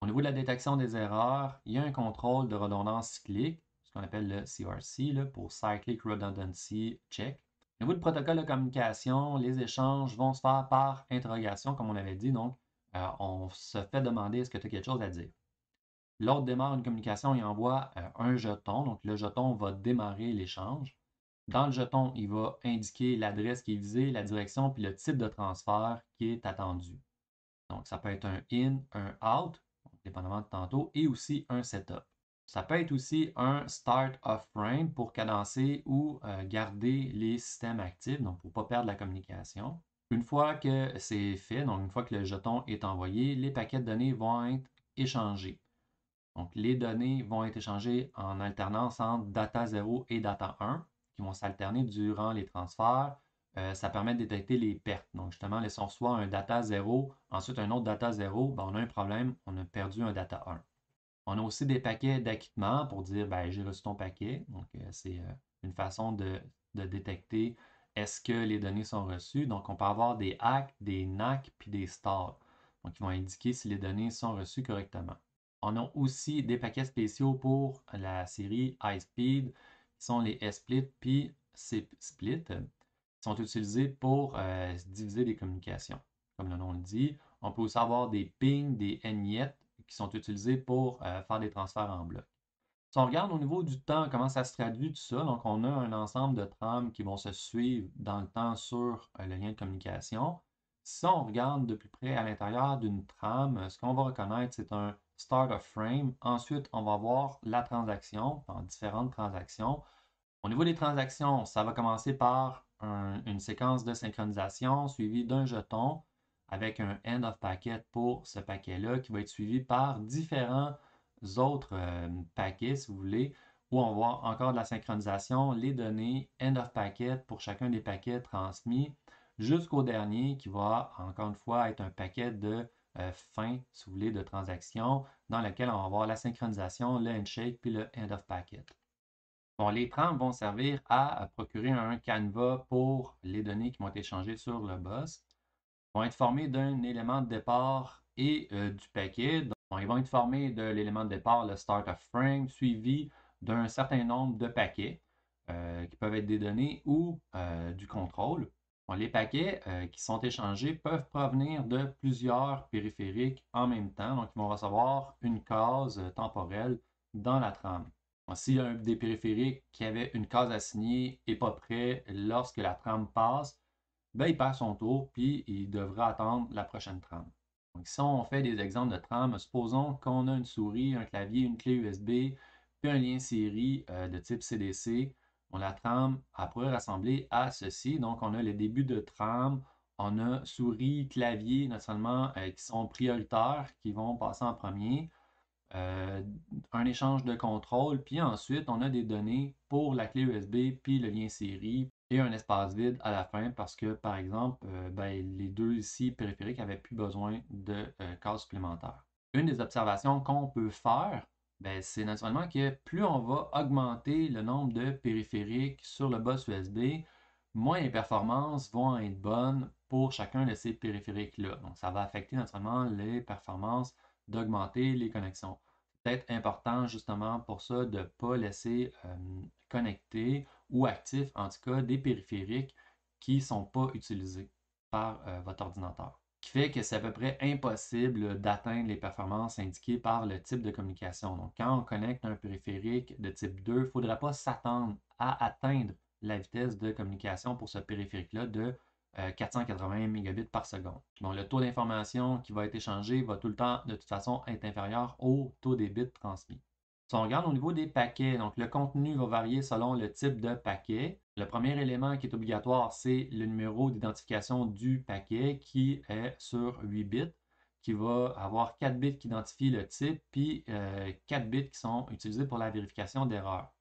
Au niveau de la détection des erreurs, il y a un contrôle de redondance cyclique, ce qu'on appelle le CRC, là, pour Cyclic Redundancy Check. Au niveau du protocole de communication, les échanges vont se faire par interrogation, comme on avait dit. Donc, on se fait demander est-ce que tu as quelque chose à dire. L'autre démarre une communication et envoie un jeton. Donc, le jeton va démarrer l'échange. Dans le jeton, il va indiquer l'adresse qui est visée, la direction, puis le type de transfert qui est attendu. Donc, ça peut être un in, un out, dépendamment de tantôt, et aussi un setup. Ça peut être aussi un start of frame pour cadencer ou garder les systèmes actifs, donc pour ne pas perdre la communication. Une fois que c'est fait, donc une fois que le jeton est envoyé, les paquets de données vont être échangés. Donc les données vont être échangées en alternance entre data 0 et data 1 qui vont s'alterner durant les transferts. Ça permet de détecter les pertes. Donc justement, si on reçoit un data 0, ensuite un autre data 0, ben, on a un problème, on a perdu un data 1. On a aussi des paquets d'acquittement pour dire ben, j'ai reçu ton paquet. Donc, c'est une façon de détecter est-ce que les données sont reçues? Donc, on peut avoir des ACK, des NAC, puis des stalls. Donc, ils vont indiquer si les données sont reçues correctement. On a aussi des paquets spéciaux pour la série iSpeed, qui sont les split puis csplit, qui sont utilisés pour diviser des communications. Comme le nom le dit, on peut aussi avoir des ping, des NYET, qui sont utilisés pour faire des transferts en bloc. Si on regarde au niveau du temps, comment ça se traduit tout ça, donc on a un ensemble de trames qui vont se suivre dans le temps sur le lien de communication. Si on regarde de plus près à l'intérieur d'une trame, ce qu'on va reconnaître, c'est un start of frame. Ensuite, on va voir la transaction, dans différentes transactions. Au niveau des transactions, ça va commencer par une séquence de synchronisation suivie d'un jeton avec un end of packet pour ce paquet-là qui va être suivi par différents autres paquets, si vous voulez, où on voit encore de la synchronisation, les données end of packet pour chacun des paquets transmis jusqu'au dernier qui va encore une fois être un paquet de fin, si vous voulez, de transaction dans lequel on va avoir la synchronisation, le handshake puis le end of packet. Bon, les trames vont servir à procurer un canevas pour les données qui vont être échangées sur le bus. Ils vont être formés d'un élément de départ et du paquet. Donc, ils vont être formés de l'élément de départ, le start of frame, suivi d'un certain nombre de paquets qui peuvent être des données ou du contrôle. Bon, les paquets qui sont échangés peuvent provenir de plusieurs périphériques en même temps. Donc, ils vont recevoir une case temporelle dans la trame. S'il y a un des périphériques qui avait une case assignée et pas prêt lorsque la trame passe, ben, il perd son tour puis il devra attendre la prochaine trame. Donc, si on fait des exemples de trame, supposons qu'on a une souris, un clavier, une clé USB, puis un lien série de type CDC. Bon, la trame elle pourrait ressembler à ceci. Donc, on a le début de trame, on a souris, clavier, naturellement, qui sont prioritaires, qui vont passer en premier. Un échange de contrôle, puis ensuite on a des données pour la clé USB puis le lien série et un espace vide à la fin parce que par exemple ben, les deux ici périphériques n'avaient plus besoin de cases supplémentaires. Une des observations qu'on peut faire, ben, c'est naturellement que plus on va augmenter le nombre de périphériques sur le bus USB, moins les performances vont être bonnes pour chacun de ces périphériques-là. Donc ça va affecter naturellement les performances d'augmenter les connexions. C'est peut-être important justement pour ça de ne pas laisser connecter ou actifs en tout cas des périphériques qui ne sont pas utilisés par votre ordinateur. Ce qui fait que c'est à peu près impossible d'atteindre les performances indiquées par le type de communication. Donc quand on connecte un périphérique de type 2, il ne faudra pas s'attendre à atteindre la vitesse de communication pour ce périphérique-là de 480 mégabits par seconde. Donc, le taux d'information qui va être échangé va tout le temps, de toute façon, être inférieur au taux des bits transmis. Si on regarde au niveau des paquets, donc le contenu va varier selon le type de paquet. Le premier élément qui est obligatoire, c'est le numéro d'identification du paquet qui est sur 8 bits, qui va avoir 4 bits qui identifient le type, puis 4 bits qui sont utilisés pour la vérification d'erreurs.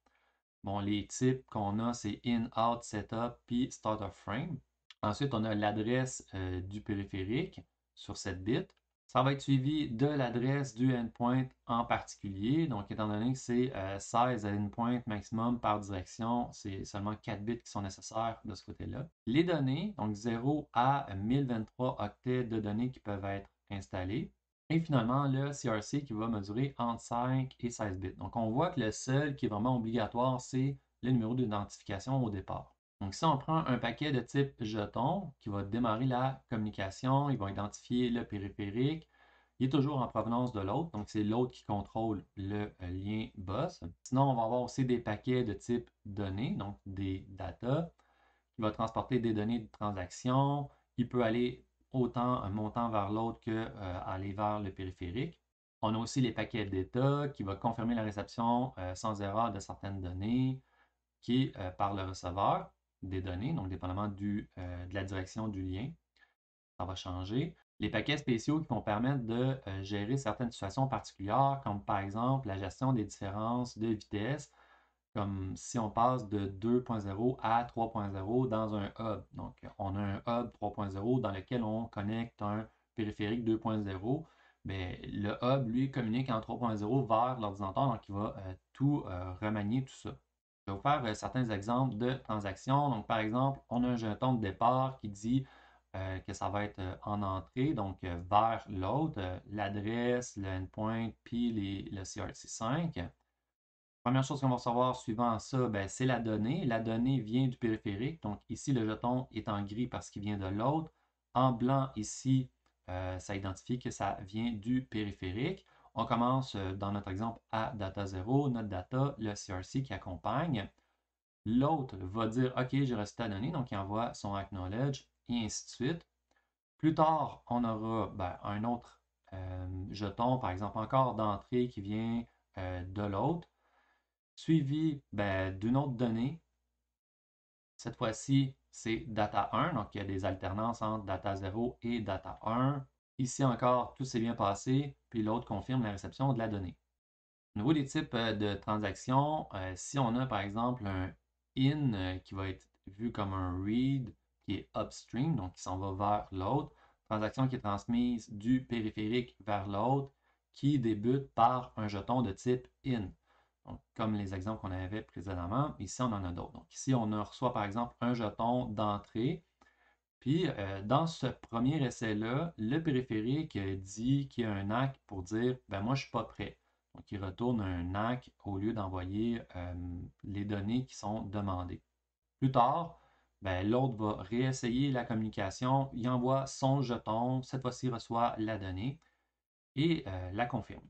Bon, les types qu'on a, c'est in, out, setup, puis start of frame. Ensuite, on a l'adresse du périphérique sur 7 bits. Ça va être suivi de l'adresse du endpoint en particulier. Donc, étant donné que c'est 16 endpoints maximum par direction, c'est seulement 4 bits qui sont nécessaires de ce côté-là. Les données, donc 0 à 1023 octets de données qui peuvent être installées. Et finalement, le CRC qui va mesurer entre 5 et 16 bits. Donc, on voit que le seul qui est vraiment obligatoire, c'est le numéro d'identification au départ. Donc, si on prend un paquet de type jeton qui va démarrer la communication, il va identifier le périphérique, il est toujours en provenance de l'autre, donc c'est l'autre qui contrôle le lien bus. Sinon, on va avoir aussi des paquets de type données, donc des data, qui va transporter des données de transaction. Il peut aller autant un montant vers l'autre que aller vers le périphérique. On a aussi les paquets d'état qui va confirmer la réception sans erreur de certaines données qui est par le receveur des données, donc dépendamment de la direction du lien. Ça va changer. Les paquets spéciaux qui vont permettre de gérer certaines situations particulières, comme par exemple la gestion des différences de vitesse, comme si on passe de 2.0 à 3.0 dans un hub. Donc, on a un hub 3.0 dans lequel on connecte un périphérique 2.0. Mais le hub, lui, communique en 3.0 vers l'ordinateur, donc il va tout remanier tout ça. Je vais vous faire certains exemples de transactions. Donc, par exemple, on a un jeton de départ qui dit que ça va être en entrée, donc vers l'autre, l'adresse, le endpoint, puis le CRC5. Première chose qu'on va recevoir suivant ça, ben, c'est la donnée. La donnée vient du périphérique. Donc ici, le jeton est en gris parce qu'il vient de l'autre. En blanc, ici, ça identifie que ça vient du périphérique. On commence dans notre exemple à data 0, notre data, le CRC qui accompagne. L'autre va dire OK, j'ai reçu ta donnée, donc il envoie son acknowledge et ainsi de suite. Plus tard, on aura un autre jeton, par exemple encore d'entrée qui vient de l'autre suivi d'une autre donnée. Cette fois-ci, c'est data 1, donc il y a des alternances entre data 0 et data 1. Ici encore, tout s'est bien passé, puis l'autre confirme la réception de la donnée. Au niveau des types de transactions, si on a par exemple un in qui va être vu comme un read qui est upstream, donc qui s'en va vers l'autre, transaction qui est transmise du périphérique vers l'autre, qui débute par un jeton de type in. Donc, comme les exemples qu'on avait précédemment, ici on en a d'autres. Donc ici on reçoit par exemple un jeton d'entrée. Puis dans ce premier essai-là, le périphérique dit qu'il y a un ACK pour dire moi je ne suis pas prêt. Donc il retourne un ACK au lieu d'envoyer les données qui sont demandées. Plus tard, l'autre va réessayer la communication, il envoie son jeton, cette fois-ci il reçoit la donnée et la confirme.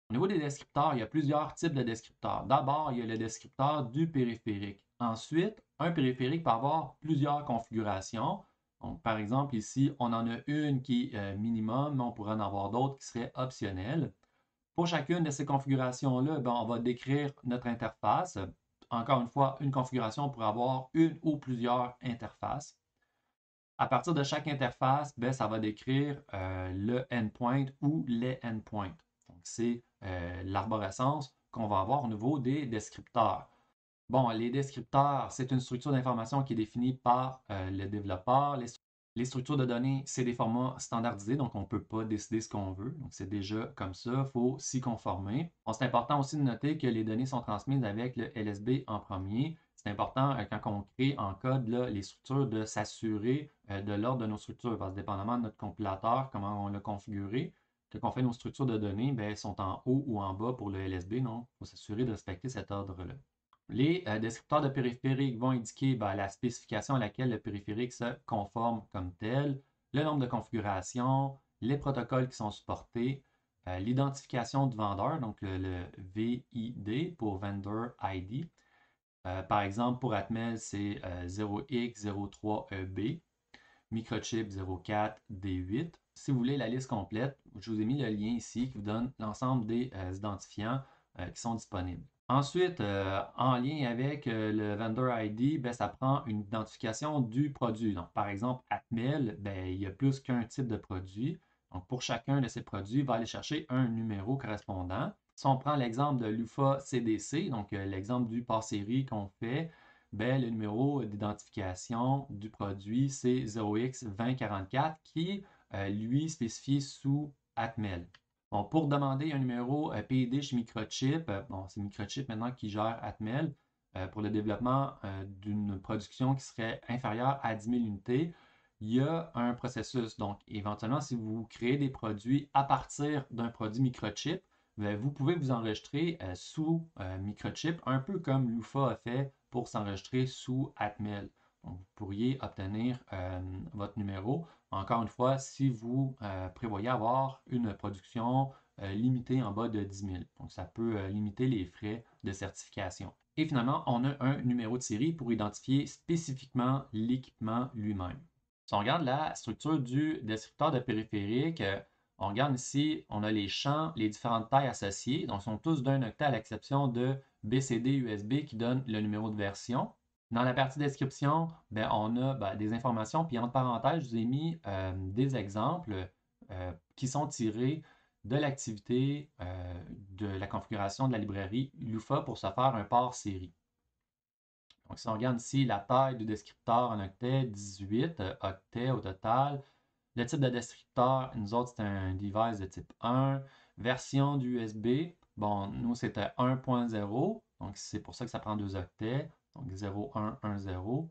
Au niveau des descripteurs, il y a plusieurs types de descripteurs. D'abord, il y a le descripteur du périphérique. Ensuite, un périphérique peut avoir plusieurs configurations. Donc, par exemple, ici, on en a une qui est minimum, mais on pourrait en avoir d'autres qui seraient optionnelles. Pour chacune de ces configurations-là, on va décrire notre interface. Encore une fois, une configuration pourrait avoir une ou plusieurs interfaces. À partir de chaque interface, ça va décrire le endpoint ou les endpoints. Donc, c'est l'arborescence qu'on va avoir au niveau des descripteurs. Bon, les descripteurs, c'est une structure d'information qui est définie par le développeur. Les structures de données, c'est des formats standardisés, donc on ne peut pas décider ce qu'on veut. Donc, c'est déjà comme ça, il faut s'y conformer. Bon, c'est important aussi de noter que les données sont transmises avec le LSB en premier. C'est important quand on crée en code les structures de s'assurer de l'ordre de nos structures, parce que dépendamment de notre compilateur, comment on l'a configuré, quand on fait nos structures de données, elles sont en haut ou en bas pour le LSB, donc il faut s'assurer de respecter cet ordre-là. Les descripteurs de périphérique vont indiquer la spécification à laquelle le périphérique se conforme comme tel, le nombre de configurations, les protocoles qui sont supportés, l'identification du vendeur, donc le VID pour Vendor ID. Par exemple, pour Atmel, c'est 0x03EB, Microchip 04D8. Si vous voulez la liste complète, je vous ai mis le lien ici qui vous donne l'ensemble des identifiants qui sont disponibles. Ensuite, en lien avec le vendor ID, ça prend une identification du produit. Donc, par exemple, Atmel, il y a plus qu'un type de produit. Donc, pour chacun de ces produits, il va aller chercher un numéro correspondant. Si on prend l'exemple de l'UFA CDC, donc l'exemple du port série qu'on fait, le numéro d'identification du produit, c'est 0x2044 qui, lui, spécifié sous Atmel. Bon, pour demander un numéro PID chez Microchip, c'est Microchip maintenant qui gère Atmel pour le développement d'une production qui serait inférieure à 10 000 unités. Il y a un processus. Donc, éventuellement, si vous créez des produits à partir d'un produit Microchip, vous pouvez vous enregistrer sous Microchip, un peu comme l'UFA a fait pour s'enregistrer sous Atmel. Donc, vous pourriez obtenir votre numéro. Encore une fois, si vous prévoyez avoir une production limitée en bas de 10 000. Donc, ça peut limiter les frais de certification. Et finalement, on a un numéro de série pour identifier spécifiquement l'équipement lui-même. Si on regarde la structure du descripteur de périphérique, on regarde ici, on a les champs, les différentes tailles associées. Donc, ils sont tous d'un octet à l'exception de BCD USB qui donne le numéro de version. Dans la partie description, on a des informations, puis entre parenthèses, je vous ai mis des exemples qui sont tirés de l'activité de la configuration de la librairie Lufa pour se faire un port série. Donc, si on regarde ici la taille du descripteur en octet, 18 octets au total. Le type de descripteur, nous autres, c'est un device de type 1. Version du USB, nous, c'était 1.0. Donc, c'est pour ça que ça prend 2 octets. Donc, 0, 1, 1, 0.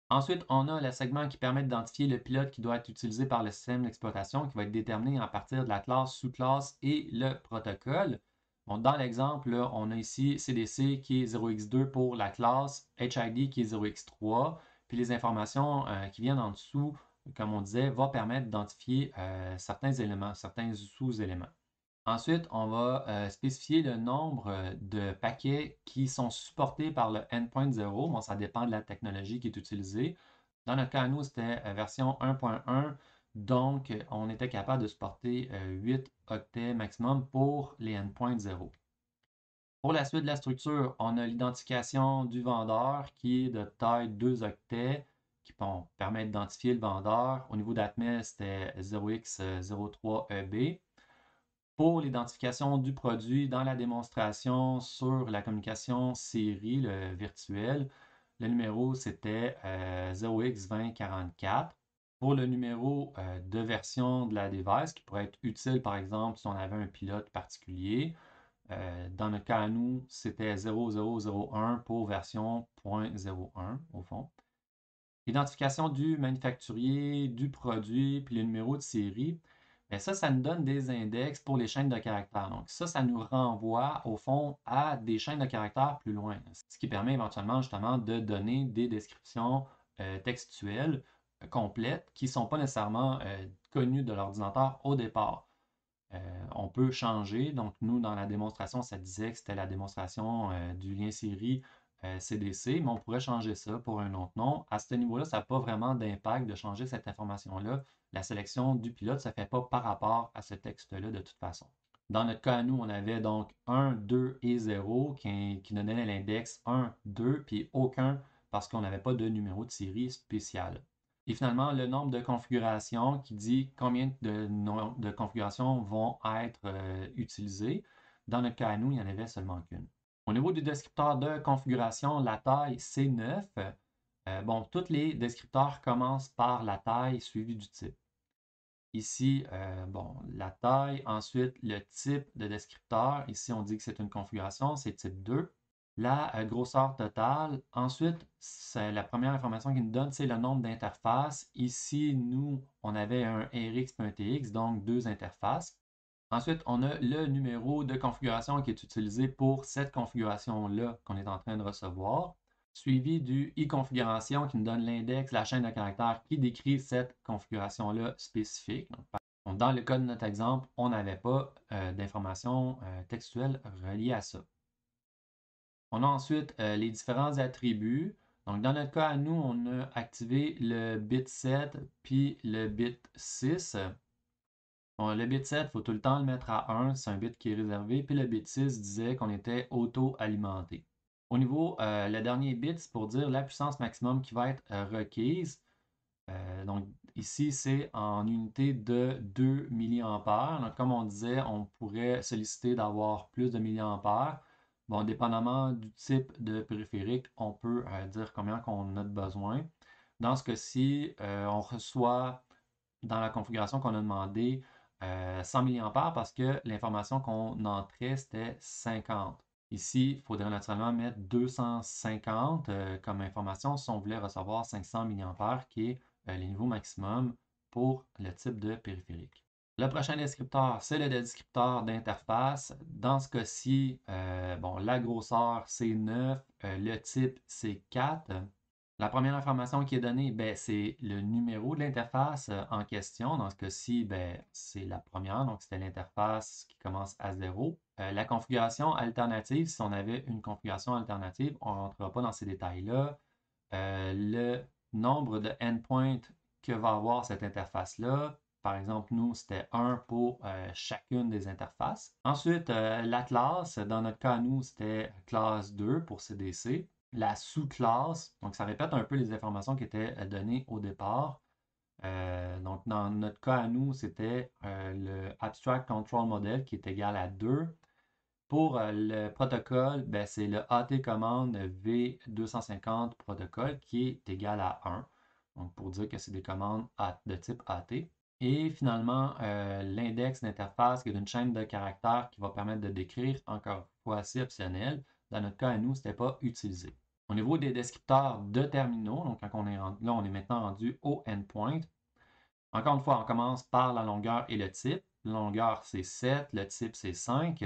Ensuite, on a le segment qui permet d'identifier le pilote qui doit être utilisé par le système d'exploitation, qui va être déterminé à partir de la classe, sous-classe et le protocole. Bon, dans l'exemple, on a ici CDC qui est 0x2 pour la classe, HID qui est 0x3, puis les informations qui viennent en dessous, comme on disait, vont permettre d'identifier certains éléments, certains sous-éléments. Ensuite, on va spécifier le nombre de paquets qui sont supportés par le endpoint 0. Bon, ça dépend de la technologie qui est utilisée. Dans notre cas, nous, c'était version 1.1. Donc, on était capable de supporter 8 octets maximum pour les endpoints 0. Pour la suite de la structure, on a l'identification du vendeur qui est de taille 2 octets, qui permet d'identifier le vendeur. Au niveau d'ATME, c'était 0x03EB. Pour l'identification du produit dans la démonstration sur la communication série, le virtuel, le numéro c'était 0x2044. Pour le numéro de version de la device, qui pourrait être utile par exemple si on avait un pilote particulier, dans notre cas à nous, c'était 0001 pour version 0.01 au fond. L'identification du manufacturier, du produit, puis le numéro de série, bien ça nous donne des index pour les chaînes de caractères. Donc ça nous renvoie au fond à des chaînes de caractères plus loin, ce qui permet éventuellement justement de donner des descriptions textuelles complètes qui ne sont pas nécessairement connues de l'ordinateur au départ. On peut changer. Donc, nous, dans la démonstration, ça disait que c'était la démonstration du lien série CDC, mais on pourrait changer ça pour un autre nom. À ce niveau-là, ça n'a pas vraiment d'impact de changer cette information-là. La sélection du pilote ne se fait pas par rapport à ce texte-là de toute façon. Dans notre cas, nous, on avait donc 1, 2 et 0 qui donnait l'index 1, 2, puis aucun parce qu'on n'avait pas de numéro de série spécial. Et finalement, le nombre de configurations qui dit combien de configurations vont être utilisées. Dans notre cas à nous, il n'y en avait seulement qu'une. Au niveau du descripteur de configuration, la taille, c'est 9. Bon, tous les descripteurs commencent par la taille suivie du type. Ici, bon, la taille, ensuite le type de descripteur. Ici, on dit que c'est une configuration, c'est type 2. La grosseur totale. Ensuite, la première information qu'il nous donne, c'est le nombre d'interfaces. Ici, nous, on avait un RX et un TX, donc 2 interfaces. Ensuite, on a le numéro de configuration qui est utilisé pour cette configuration-là qu'on est en train de recevoir, suivi du i-configuration qui nous donne l'index, la chaîne de caractères qui décrit cette configuration-là spécifique. Donc, dans le cas de notre exemple, on n'avait pas d'informations textuelles reliées à ça. On a ensuite les différents attributs. Donc, dans notre cas, à nous, on a activé le bit 7 puis le bit 6. Bon, le bit 7, il faut tout le temps le mettre à 1, c'est un bit qui est réservé. Puis le bit 6 disait qu'on était auto-alimenté. Au niveau, le dernier bit, c'est pour dire la puissance maximum qui va être requise. Donc, ici, c'est en unité de 2 mA. Donc, comme on disait, on pourrait solliciter d'avoir plus de milliampères. Bon, dépendamment du type de périphérique, on peut dire combien qu'on a de besoin. Dans ce cas-ci, on reçoit dans la configuration qu'on a demandé 100 mA parce que l'information qu'on entrait, c'était 50. Ici, il faudrait naturellement mettre 250 comme information si on voulait recevoir 500 mA qui est le niveau maximum pour le type de périphérique. Le prochain descripteur, c'est le descripteur d'interface. Dans ce cas-ci, bon, la grosseur, c'est 9, le type, c'est 4. La première information qui est donnée, ben, c'est le numéro de l'interface en question. Dans ce cas-ci, ben, c'est la première, donc c'était l'interface qui commence à 0. La configuration alternative, si on avait une configuration alternative, on ne rentrera pas dans ces détails-là. Le nombre de endpoints que va avoir cette interface-là. Par exemple, nous, c'était 1 pour chacune des interfaces. Ensuite, la classe, dans notre cas, nous, c'était classe 2 pour CDC. La sous-classe, donc ça répète un peu les informations qui étaient données au départ. Donc, dans notre cas à nous, c'était le Abstract Control Model qui est égal à 2. Pour le protocole, ben, c'est le AT commande V250 protocole qui est égal à 1. Donc, pour dire que c'est des commandes de type AT. Et finalement, l'index d'interface qui est une chaîne de caractères qui va permettre de décrire, encore une fois, c'est optionnel, dans notre cas à nous, ce n'était pas utilisé. Au niveau des descripteurs de terminaux, donc quand on est rendu, là, on est maintenant rendu au endpoint. Encore une fois, on commence par la longueur et le type. La longueur, c'est 7, le type, c'est 5.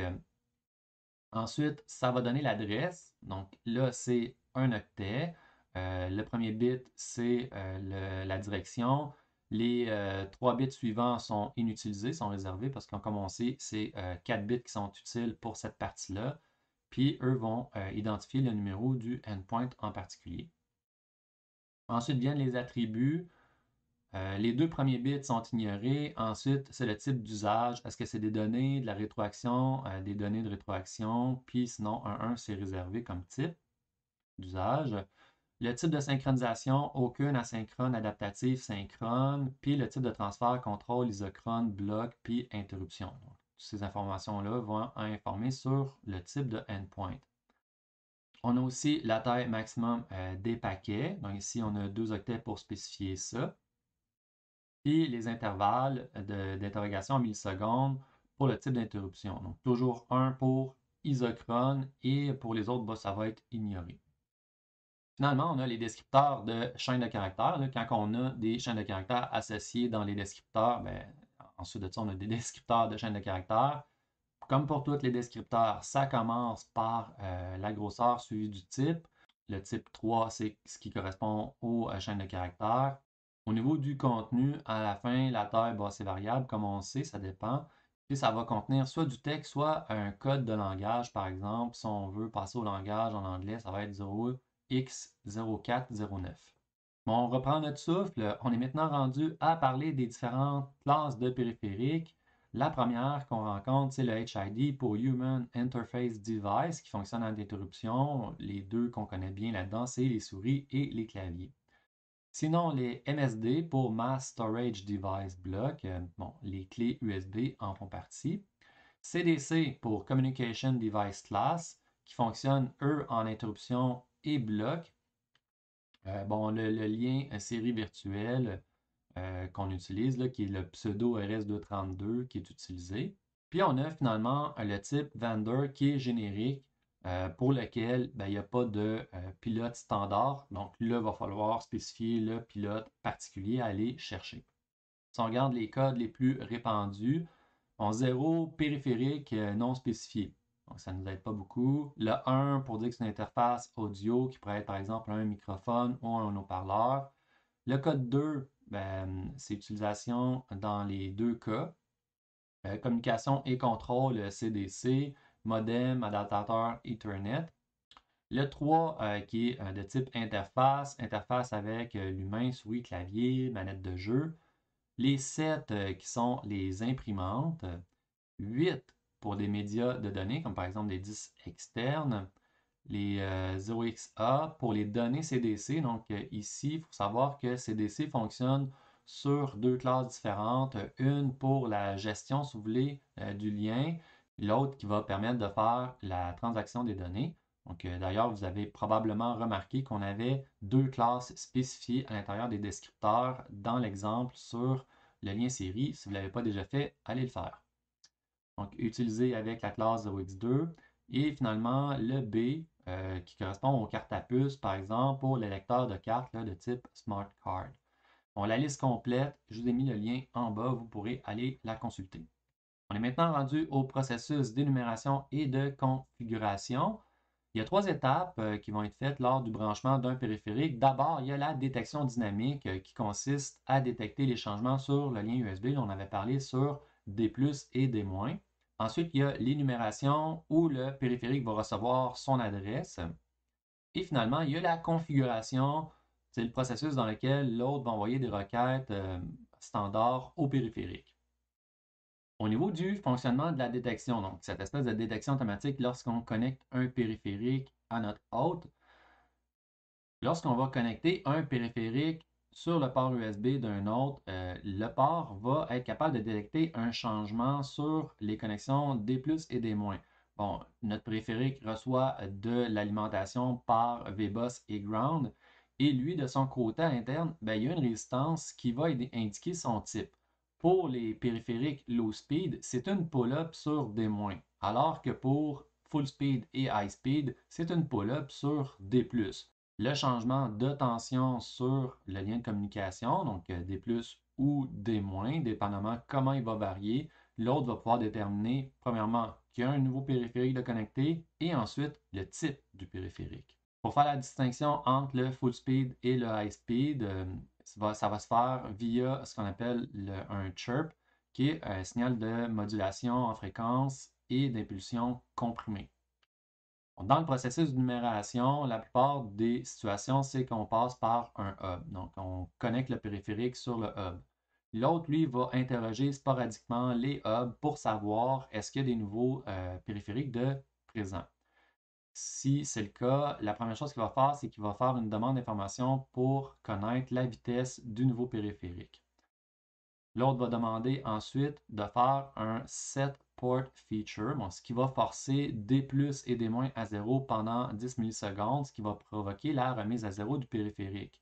Ensuite, ça va donner l'adresse. Donc là, c'est un octet. Le premier bit, c'est la direction. Les 3 bits suivants sont inutilisés, sont réservés parce que comme on sait, c'est 4 bits qui sont utiles pour cette partie-là. Puis eux vont identifier le numéro du endpoint en particulier. Ensuite viennent les attributs. Les 2 premiers bits sont ignorés. Ensuite, c'est le type d'usage. Est-ce que c'est des données, de la rétroaction, des données de rétroaction? Puis sinon, un 1, c'est réservé comme type d'usage. Le type de synchronisation, aucune, asynchrone, adaptative, synchrone. Puis le type de transfert, contrôle, isochrone, bloc, puis interruption. Donc, toutes ces informations-là vont informer sur le type de endpoint. On a aussi la taille maximum des paquets. Donc ici, on a 2 octets pour spécifier ça. Puis les intervalles d'interrogation en millisecondes pour le type d'interruption. Donc toujours 1 pour isochrone et pour les autres, ça va être ignoré. Finalement, on a les descripteurs de chaînes de caractères. Là, quand on a des chaînes de caractères associées dans les descripteurs, ensuite de ça, on a des descripteurs de chaînes de caractères. Comme pour tous les descripteurs, ça commence par la grosseur suivie du type. Le type 3, c'est ce qui correspond aux chaînes de caractères. Au niveau du contenu, à la fin, la taille, c'est variable, comme on sait, ça dépend. Puis ça va contenir soit du texte, soit un code de langage, par exemple. Si on veut passer au langage en anglais, ça va être 0x0409. Bon, on reprend notre souffle. On est maintenant rendu à parler des différentes classes de périphériques. La première qu'on rencontre, c'est le HID pour Human Interface Device qui fonctionne en interruption. Les deux qu'on connaît bien là-dedans, c'est les souris et les claviers. Sinon, les MSD pour Mass Storage Device Block, les clés USB en font partie. CDC pour Communication Device Class qui fonctionne, eux, en interruption et bloc. Le lien série virtuelle qu'on utilise, là, qui est le pseudo RS232 qui est utilisé. Puis on a finalement le type vendor qui est générique pour lequel il n'y a pas de pilote standard. Donc là, il va falloir spécifier le pilote particulier à aller chercher. Si on regarde les codes les plus répandus, 0 périphérique non spécifié. Donc ça ne nous aide pas beaucoup. Le 1 pour dire que c'est une interface audio qui pourrait être par exemple un microphone ou un haut-parleur. Le code 2, c'est utilisation dans les deux cas. Communication et contrôle CDC, modem, adaptateur Ethernet. Le 3 qui est de type interface, interface avec l'humain, souris, clavier, manette de jeu. Les 7 qui sont les imprimantes. 8 pour des médias de données, comme par exemple des disques externes. Les 0XA pour les données CDC. Donc ici, il faut savoir que CDC fonctionne sur 2 classes différentes. Une pour la gestion, si vous voulez, du lien. L'autre qui va permettre de faire la transaction des données. Donc d'ailleurs, vous avez probablement remarqué qu'on avait 2 classes spécifiées à l'intérieur des descripteurs dans l'exemple sur le lien série. Si vous ne l'avez pas déjà fait, allez le faire. Donc utilisé avec la classe 0x2. Et finalement, le B qui correspond aux cartes à puce, par exemple, pour les lecteurs de cartes là, de type Smart Card. Bon, la liste complète, je vous ai mis le lien en bas, vous pourrez aller la consulter. On est maintenant rendu au processus d'énumération et de configuration. Il y a 3 étapes qui vont être faites lors du branchement d'un périphérique. D'abord, il y a la détection dynamique qui consiste à détecter les changements sur le lien USB. Là, on avait parlé sur D+, et D-. Ensuite, il y a l'énumération où le périphérique va recevoir son adresse. Et finalement, il y a la configuration. C'est le processus dans lequel l'autre va envoyer des requêtes standards au périphérique. Au niveau du fonctionnement de la détection, donc cette espèce de détection automatique lorsqu'on connecte un périphérique à notre hôte, lorsqu'on va connecter un périphérique sur le port USB d'un autre, le port va être capable de détecter un changement sur les connexions D+ et D-. Bon, notre périphérique reçoit de l'alimentation par VBus et Ground, et lui, de son côté à l'interne, il y a une résistance qui va indiquer son type. Pour les périphériques low speed, c'est une pull-up sur D-, alors que pour full speed et high speed, c'est une pull-up sur D+. Le changement de tension sur le lien de communication, donc D+, ou D-, dépendamment comment il va varier, l'autre va pouvoir déterminer, premièrement, qu'il y a un nouveau périphérique de connecté et ensuite le type du périphérique. Pour faire la distinction entre le full speed et le high speed, ça va se faire via ce qu'on appelle un chirp, qui est un signal de modulation en fréquence et d'impulsion comprimée. Dans le processus de numération, la plupart des situations, c'est qu'on passe par un hub. Donc, on connecte le périphérique sur le hub. L'autre, lui, va interroger sporadiquement les hubs pour savoir est-ce qu'il y a des nouveaux périphériques de présent. Si c'est le cas, la première chose qu'il va faire, c'est qu'il va faire une demande d'information pour connaître la vitesse du nouveau périphérique. L'autre va demander ensuite de faire un set port feature, ce qui va forcer D+ et D- à 0 pendant 10 millisecondes, ce qui va provoquer la remise à 0 du périphérique.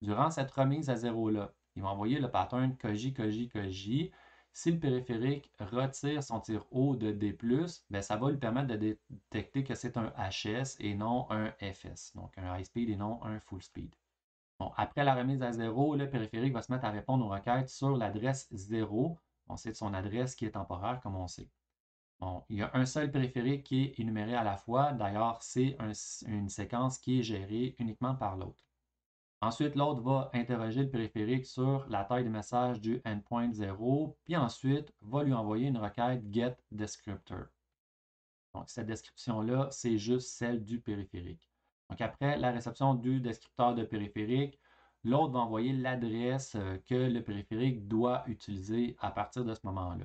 Durant cette remise à 0-là, il va envoyer le pattern koji, koji, koji. Si le périphérique retire son tir haut de D+, ben ça va lui permettre de détecter que c'est un HS et non un FS, donc un high speed et non un full speed. Bon, après la remise à 0, le périphérique va se mettre à répondre aux requêtes sur l'adresse 0. On sait de son adresse qui est temporaire, comme on sait. Bon, il y a un seul périphérique qui est énuméré à la fois. D'ailleurs, c'est une séquence qui est gérée uniquement par l'autre. Ensuite, l'autre va interroger le périphérique sur la taille de message du endpoint 0, puis ensuite va lui envoyer une requête getDescriptor. Donc, cette description-là, c'est juste celle du périphérique. Donc, après la réception du descripteur de périphérique, l'autre va envoyer l'adresse que le périphérique doit utiliser à partir de ce moment-là.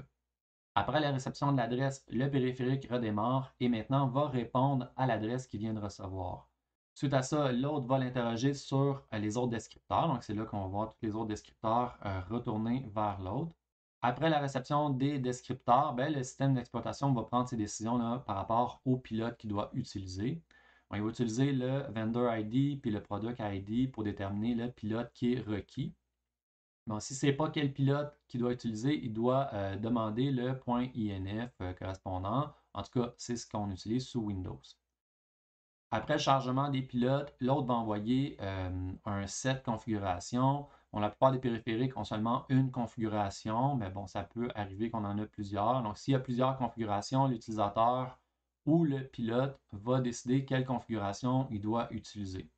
Après la réception de l'adresse, le périphérique redémarre et maintenant va répondre à l'adresse qu'il vient de recevoir. Suite à ça, l'autre va l'interroger sur les autres descripteurs. Donc, c'est là qu'on va voir tous les autres descripteurs retourner vers l'autre. Après la réception des descripteurs, ben, le système d'exploitation va prendre ses décisions là, par rapport au pilote qu'il doit utiliser. Bon, il va utiliser le vendor ID puis le product ID pour déterminer le pilote qui est requis. Bon, si ce n'est pas quel pilote qu'il doit utiliser, il doit demander le .inf correspondant. En tout cas, c'est ce qu'on utilise sous Windows. Après le chargement des pilotes, l'autre va envoyer un set configuration. Bon, la plupart des périphériques ont seulement une configuration, mais bon, ça peut arriver qu'on en a plusieurs. Donc, s'il y a plusieurs configurations, l'utilisateur ou le pilote va décider quelle configuration il doit utiliser.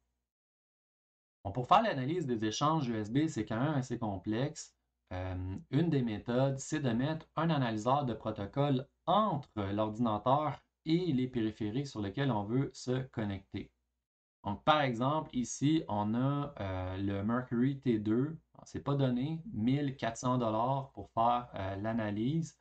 Bon, pour faire l'analyse des échanges USB, c'est quand même assez complexe. Une des méthodes, c'est de mettre un analyseur de protocole entre l'ordinateur et les périphériques sur lesquels on veut se connecter. Donc, par exemple, ici, on a le Mercury T2. Ce n'est pas donné, 1400 $ pour faire l'analyse.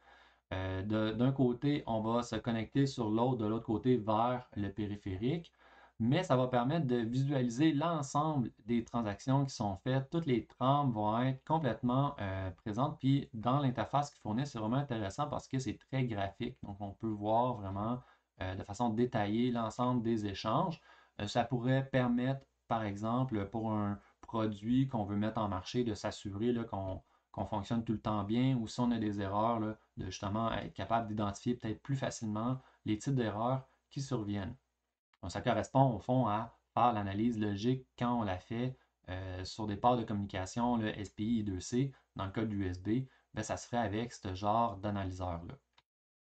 D'un côté, on va se connecter sur l'autre, de l'autre côté, vers le périphérique. Mais ça va permettre de visualiser l'ensemble des transactions qui sont faites. Toutes les trames vont être complètement présentes. Puis dans l'interface qu'ils fournissent, c'est vraiment intéressant parce que c'est très graphique. Donc on peut voir vraiment de façon détaillée l'ensemble des échanges. Ça pourrait permettre, par exemple, pour un produit qu'on veut mettre en marché, de s'assurer qu'on fonctionne tout le temps bien ou si on a des erreurs, là, de justement être capable d'identifier peut-être plus facilement les types d'erreurs qui surviennent. Donc, ça correspond au fond à faire l'analyse logique quand on la fait sur des ports de communication, le SPI I2C, dans le cas de l'USB, ben, ça se fait avec ce genre d'analyseur-là.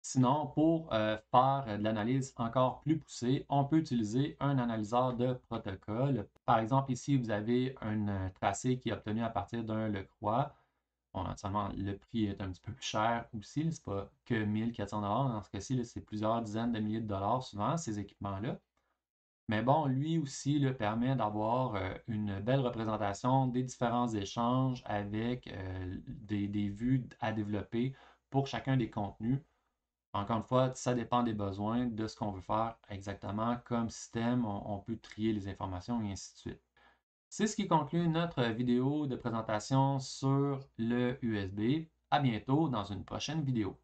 Sinon, pour faire de l'analyse encore plus poussée, on peut utiliser un analyseur de protocole. Par exemple, ici, vous avez un tracé qui est obtenu à partir d'un Lecroix. Bon, naturellement, le prix est un petit peu plus cher aussi. Ce n'est pas que 1400 $. Dans ce cas-ci, c'est plusieurs dizaines de milliers de dollars souvent, ces équipements-là. Mais bon, lui aussi permet d'avoir une belle représentation des différents échanges avec des vues à développer pour chacun des contenus. Encore une fois, ça dépend des besoins, de ce qu'on veut faire exactement comme système. On peut trier les informations et ainsi de suite. C'est ce qui conclut notre vidéo de présentation sur le USB. À bientôt dans une prochaine vidéo.